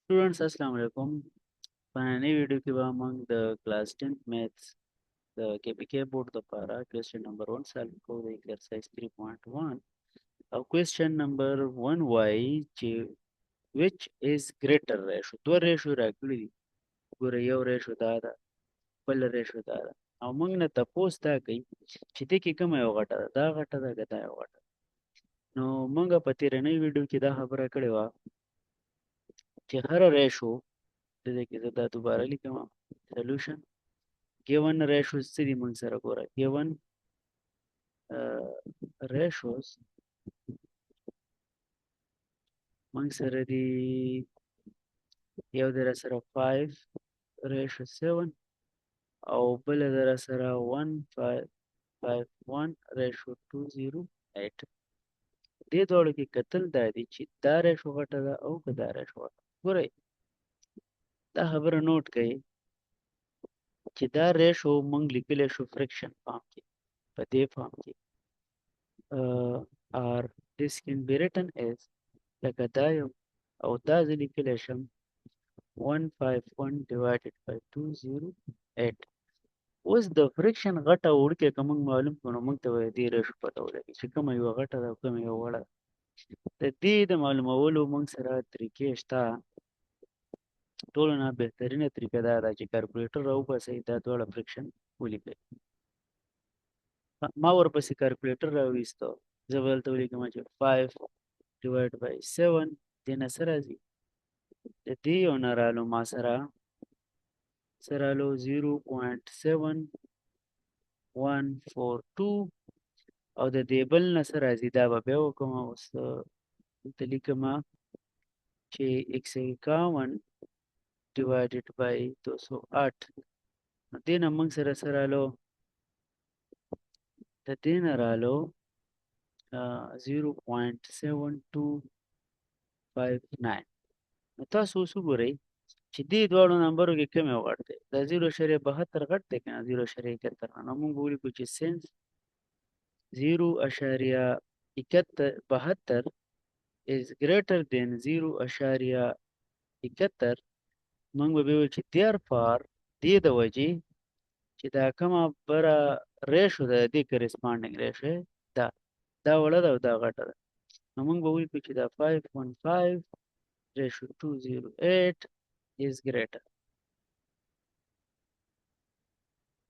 Students, Assalamu alaikum. Finally, video ke among the class 10th maths, the KPK board the para question number 1 solve for the exercise 3.1. Question number 1y which is greater ratio? दो ratio राखली ګوره یو ratio دا ده بل ratio دا ده او موږ نه تپوس دا کوي چې دې کې کومه یو غټه ده دا غټه ده که دا یو غټه ده. نو موږ په تېرنۍ ویډیو کې دا خبره کړې وه چې هره ratio دې کې زه دا دوباره لیکم solution given ratios څه دي موږ سره ګوره given ratios موږ سره دي یو در سره 5:7 او بل در سره 1.51:208 دې دواړو کې کتل دا دي چې دا ریشو غټه ده او که دا ریشو غټه ګورئ دا خبره نوٹ کړئ چې دا ریشو موږ لیکلی شو فرکشن فارم کې په دې فارم کې or this can be written as لکه دا یو او دا زه لیکلی شم 151 divided by 208 اوس د فرکشن غټه وړوکې که موږ معلوم کړو نو موږ ته به دې ریشو پته ولګي چې کومه یوه غټه ده او کومه یوه وړه ده د دې د معلومولو موږ سره طریقې شته ټولو نه بهترینه طریقه دا ده چې کالکولیټر راوباسئ دا دواړه فرکشن ولیکئ ما ورپسې کالکولیټر راویسته زه به دلته ولیکم چې 5/7 دې نه څه راځي د دې یو نه رالو ما سره څه رالو 0.7142 او د دې بل نه څه راځي دا به بیا وکړم اوس دلته لیکم چې 151 divided by 208 دې نه موږ سره څه رالو د دې نه رالو 0.7259 نو تاسو اوس وګورئ چې دې دواړو نمبرو کې کوم یو غټ دی دا 0.72 غټ دی که نه 0.71 نو موږ ولیکو چې سینس 0.72 is greater than 0.71 موږ به ویو چې therefore دې د وجې چې دا کومه بره ریشو ده دې کرسپانډینګ ریشو دا وړه ده او دا غټه ده نو موږ به ولیکو چې دا 5.5:208 is greater